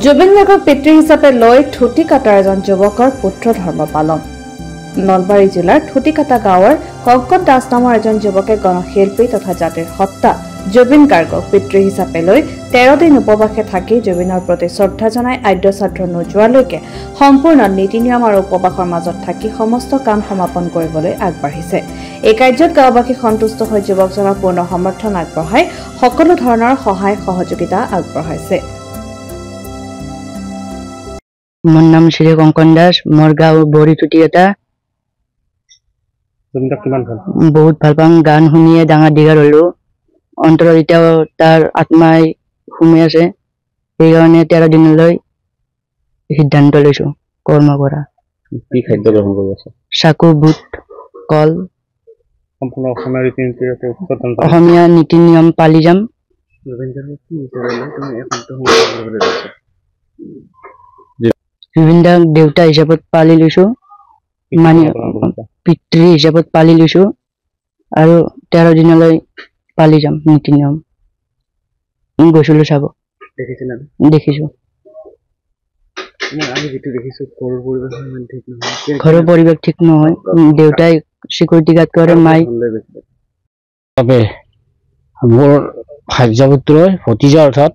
জুবিন গাৰ্গক পিতৃ হিচাপে লৈ ঠুটিকাটাৰ এজন যুৱকৰ পুত্ৰ ধৰ্ম পালন। নলবাৰী জিলাৰ ঠুটিকাটা গাঁৱৰ কংকন দাস নামৰ এজন যুৱকে গণশিল্পী তথা জাতিৰ সত্তা জুবিন গাৰ্গক পিতৃ হিচাপে লৈ 13 দিন উপবাসে থাকি জুবিনৰ প্ৰতি শ্ৰদ্ধা জনাই আদ্য শ্ৰাদ্ধ নোযোৱালৈকে সম্পূৰ্ণ নীতি নিয়ম আৰু উপবাসৰ মাজত থাকি সমস্ত কাম সমাপন কৰিবলৈ আগবাঢ়িছে। এই কাৰ্যত গাঁওবাসী সন্তুষ্ট হৈ যুৱকজনক পূৰ্ণ সমৰ্থন আগবঢ়াই সকলো ধৰণৰ সহায় সহযোগিতা আগবঢ়াইছে। मोर नाम श्री कंकन दास, मोर गाँव बोरी ঠুটিকাটা। बहुत ভাল पाऊँ गान शुनिए डाঙৰ दीघल हलो अंतरत एতিয়াও तार आत्माय सुमी आछे সেইকাৰণে 13 দিনলৈ সিদ্ধান্ত লৈছো কৰ্ম কৰা। কি খাদ্য গ্ৰহণ কৰি আছে? চাকু বুট কল সম্পূৰ্ণ অসমীয়া নীতি নিয়ম পালি যাম। জুবিন দাক দেউতা হিচাপত পালি লৈছো, মানে পিতৃ হিচাপত পালি লৈছো আৰু 13 দিনলৈ পালি যাম নীতি নিয়ম। গৈছিলো চাব, দেখিছো। ঘৰৰ পৰিৱেশ ঠিক নহয়, দেউতাই সিকিউৰিটি গাৰ্ড কৰে, মাই মোৰ ভাগ্যপুত্ৰ ভতিজা অৰ্থাৎ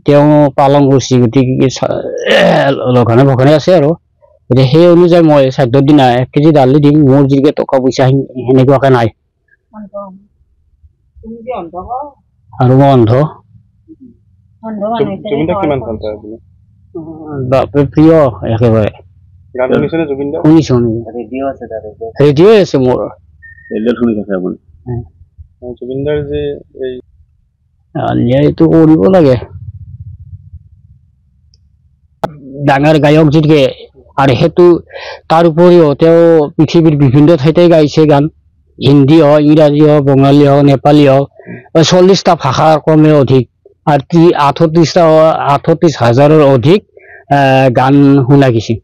তেওঁ পালন কৰিছে, গতিকে লঘনে ভঘনে আছে আৰু গতিকে সেই অনুযায়ী মই 14 দিন 1 কেজি দালি দিম। মোৰ যিকে টকা পইচা সেনেকুৱাকে নাই আৰু মই অন্ধ। প্ৰিয় একেবাৰে শুনিছো, ৰেডিঅ' আছে মোৰ। জুবিনদাৰ যে ন্যায়টো কৰিব লাগে, ডাঙৰ গায়ক যিকে, আৰু সেইটো তাৰ উপৰিও তেওঁ পৃথিৱীৰ বিভিন্ন ঠাইতে গাইছে গান, হিন্দী হওক, ইংৰাজী হওক, বঙালী হওক, নেপালী হওক, 40টা ভাষাৰ কমেও অধিক আৰু 38,000ৰ অধিক গান শুনা গৈছে।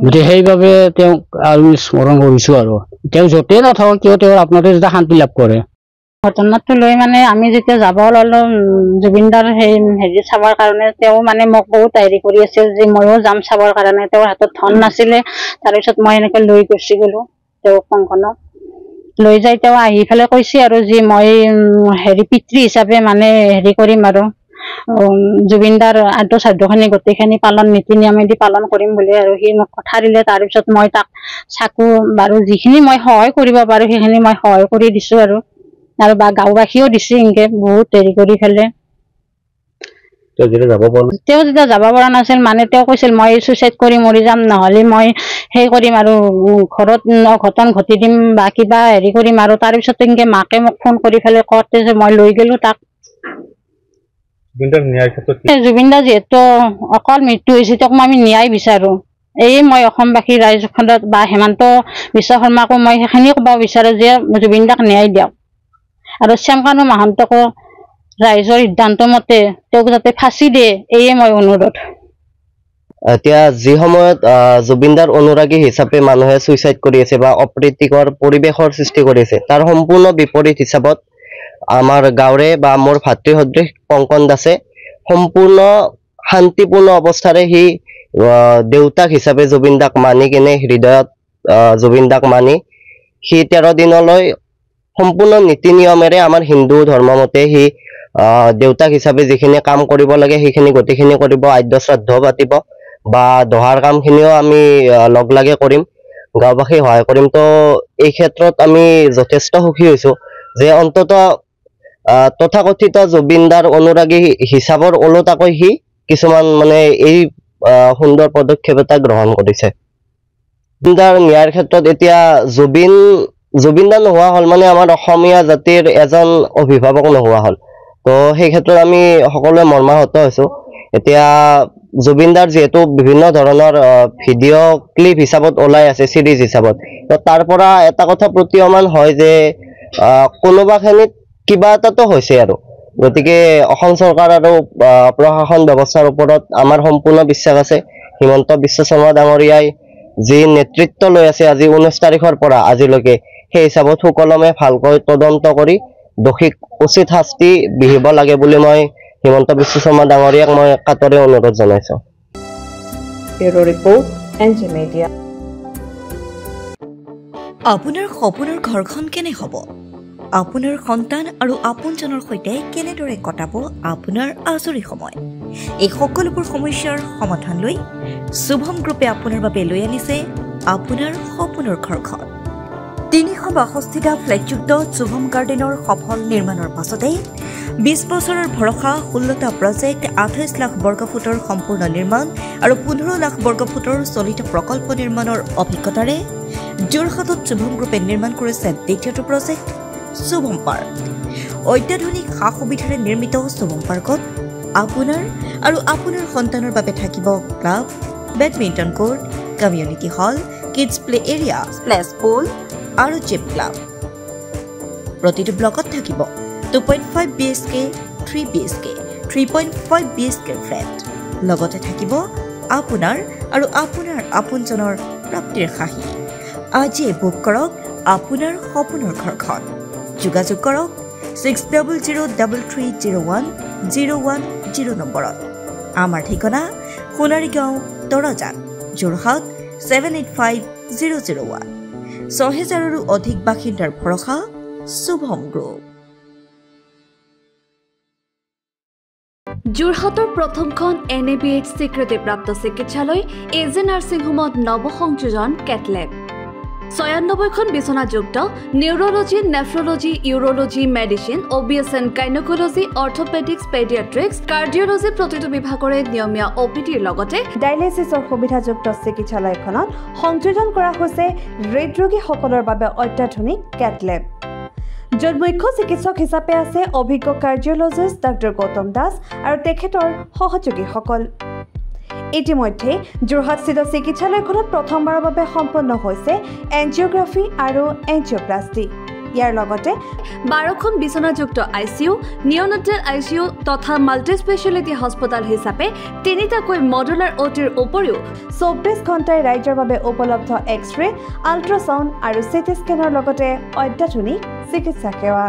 গতিকে সেইবাবে তেওঁক আৰু স্মৰণ কৰিছো। আৰু তেওঁ য'তেই নাথাকক কিয় তেওঁৰ আপোনালোকে যেতিয়া শান্তি লাভ কৰে। ঘটনাটো লৈ মানে আমি যেতিয়া যাব ললো জুবিনদাৰ হেৰি চাবৰ কাৰণে, তেওঁ মানে মোক বহুত হেৰি কৰি আছিল যে ময়ো যাম চাবৰ কাৰণে। তেওঁৰ হাতত ধন নাছিলে, তাৰপিছত মই এনেকে লৈ গুচি গলো তেওঁক কংকনক লৈ যাই। তেওঁ আহি পেলাই কৈছে আৰু যে মই হেৰি পিতৃ হিচাপে মানে হেৰি কৰিম আৰু জুবিনদাৰ আদ্য শ্ৰাদ্ধখিনি গোটেইখিনি পালন নীতি নিয়মেদি পালন কৰিম বুলি আৰু সি মোক কথা দিলে। তাৰপিছত মই তাক চাকু বাৰু যিখিনি মই সহায় কৰিব পাৰো সেইখিনি মই সহায় কৰি দিছো আৰু বা গাঁওবাসীও দিছে এনেকে বহুত হেৰি কৰি পেলাই। তেওঁ যেতিয়া যাব পৰা নাছিল, মানে তেওঁ কৈছিল মই চুইচাইড কৰি মৰি যাম, নহলে মই সেই কৰিম আৰু ঘৰত অঘটন ঘটি দিম বা কিবা হেৰি কৰিম আৰু। তাৰপিছত এনেকে মাকে মোক ফোন কৰি পেলাই কওঁতে যে মই লৈ গলো তাক। জুবিনদাৰ যিহেতু অকল মৃত্যু হৈছে, তেওঁক আমি ন্যায় বিচাৰো। মই অসমবাসী ৰাইজখনত বা হেমন্ত বিশ্ব শৰ্মাকো মই সেইখিনি ক'ব বিচাৰো যে জুবিনদাক ন্যায় দিয়ক আৰু শ্যামকানু মহন্তকো ৰাইজৰ সিদ্ধান্ত মতে তেওঁক যাতে ফাঁচি দিয়ে, মই অনুৰোধ। এতিয়া যি সময়ত জুবিনদাৰ অনুৰাগী হিচাপে মানুহে চুইচাইড কৰি আছে বা অপ্ৰীতিকৰ পৰিৱেশৰ সৃষ্টি কৰিছে, তাৰ সম্পূৰ্ণ বিপৰীত হিচাপত আমাৰ গাঁৱৰে বা মোৰ ভাতৃ সদৃশ কংকন দাসে সম্পূৰ্ণ শান্তিপূৰ্ণ অৱস্থাৰে সি দেউতাক হিচাপে জুবিনদাক মানি কিনে, হৃদয়ত জুবিনদাক মানি সি 13 দিনলৈ সম্পূৰ্ণ নীতি নিয়মেৰে আমাৰ হিন্দু ধৰ্ম মতে সি দেউতাক হিচাপে যিখিনি কাম কৰিব লাগে সেইখিনি গোটেইখিনি কৰিব, আদ্য শ্ৰাদ্ধ পাতিব বা দহাৰ কামখিনিও আমি লগ লাগে কৰিম, গাঁওবাসী সহায় কৰিম। তো এই ক্ষেত্ৰত আমি যথেষ্ট সুখী হৈছো যে অন্তত তথাকথিত জুবিনদাৰ অনুৰাগী হিচাপৰ ওলোটাকৈ সি কিছুমান মানে এই সুন্দৰ পদক্ষেপ এটা গ্ৰহণ কৰিছে। জুবিনদাৰ ন্যায়ৰ ক্ষেত্ৰত এতিয়া জুবিনদা নোহোৱা হ'ল মানে আমাৰ অসমীয়া জাতিৰ এজন অভিভাৱক নোহোৱা হ'ল। তো সেই ক্ষেত্ৰত আমি সকলোৱে মৰ্মাহত হৈছো। এতিয়া জুবিনদাৰ যিহেতু বিভিন্ন ধৰণৰ ভিডিঅ' ক্লিপ হিচাপত ওলাই আছে, চিৰিজ হিচাপত, তো তাৰ পৰা এটা কথা প্ৰতীয়মান হয় যে কোনোবাখিনিত কিবা এটাতো হৈছে আৰু। গতিকে অসম চৰকাৰ আৰু প্ৰশাসন ব্যৱস্থাৰ ওপৰত আমাৰ সম্পূৰ্ণ বিশ্বাস আছে। হিমন্ত বিশ্ব শৰ্মা ডাঙৰীয়াই যি নেতৃত্ব লৈ আছে আজি 19 তাৰিখৰ পৰা আজিলৈকে, সেই হিচাপত সুকলমে ভালকৈ তদন্ত কৰি দোষীক উচিত শাস্তি বিহিব লাগে বুলি মই হিমন্ত বিশ্ব শৰ্মা ডাঙৰীয়াক মই কাতৰে অনুৰোধ জনাইছোঁ। Bureau report NJ media. আপোনাৰ সপোনৰ ঘৰখন কেনে হ'ব? আপোনাৰ সন্তান আৰু আপোনজনৰ সৈতে কেনেদৰে কটাব আপোনাৰ আজৰি সময়? এই সকলোবোৰ সমস্যাৰ সমাধান লৈ শুভম গ্ৰুপে আপোনাৰ বাবে লৈ আনিছে আপোনাৰ সপোনৰ ঘৰখন। 362টা ফ্লেটযুক্ত শুভম গাৰ্ডেনৰ সফল নিৰ্মাণৰ পাছতে 20 বছৰৰ ভৰসা 16টা প্ৰজেক্ট 28 লাখ বৰ্গফুটৰ সম্পূৰ্ণ নিৰ্মাণ আৰু 15 লাখ বৰ্গফুটৰ চলিত প্ৰকল্প নিৰ্মাণৰ অভিজ্ঞতাৰে যোৰহাটত শুভম গ্ৰুপে নিৰ্মাণ কৰিছে দ্বিতীয়টো প্ৰজেক্ট শুভম পাৰ্ক। অত্যাধুনিক সা সুবিধাৰে নিৰ্মিত শুভম পাৰ্কত আপোনাৰ আৰু আপোনাৰ সন্তানৰ বাবে থাকিব club, badminton court, community hall, kids play area, splash pool আৰু জিম ক্লাব। প্ৰতিটো ব্লকত থাকিব 2.5 BHK, 3 BHK, 3.5 BHK ফ্লেট। লগতে থাকিব আপোনাৰ আৰু আপোনাৰ আপোনজনৰ প্ৰাপ্তিৰ সাহী। আজিয়ে বুক কৰক আপোনাৰ সপোনৰ ঘৰখন। যোগাযোগ কৰক 6003301010 নম্বৰত। আমাৰ ঠিকনা সোণাৰীগাঁও, তৰাজান, যোৰহাট 785001। 6000ৰো অধিক বাসিন্দাৰ ভৰসা শুভম গ্ৰুপ। যোৰহাটৰ প্ৰথমখন NABH স্বীকৃতিপ্ৰাপ্ত চিকিৎসালয় এজে নাৰ্ছিং হোমত নৱসংযোজন কেটলেব। 96খন বিচনাযুক্ত neurology, nephrology, urology, medicine, OBSN, gynaecology, orthopaedics, paediatrics, cardiology প্ৰতিটো বিভাগৰে নিয়মীয়া OPDৰ লগতে ডায়েলাইচিছৰ সুবিধাযুক্ত চিকিৎসালয়খনত সংযোজন কৰা হৈছে হৃদৰোগীসকলৰ বাবে অত্যাধুনিক কেটলেব, য'ত মুখ্য চিকিৎসক হিচাপে আছে অভিজ্ঞ কাৰ্ডিঅলজিষ্ট ডক্টৰ গৌতম দাস আৰু তেখেতৰ সহযোগীসকল। ইতিমধ্যে যোৰহাটস্থিত চিকিৎসালয়খনত প্ৰথমবাৰৰ বাবে সম্পন্ন হৈছে এনজিঅগ্ৰাফি আৰু এনজিঅপ্লাষ্টি। ইয়াৰ লগতে 12খন বিচনাযুক্ত ICU, নিঅ'নেটেল ICU তথা মাল্টি স্পেচিয়েলিটি হস্পিটেল হিচাপে 3টাকৈ মডুলাৰ OTৰ উপৰিও 24 ঘণ্টাই ৰাইজৰ বাবে উপলব্ধ এক্স-ৰে, আল্ট্ৰাছাউণ্ড আৰু CT স্কেনৰ লগতে অত্যাধুনিক চিকিৎসা সেৱা।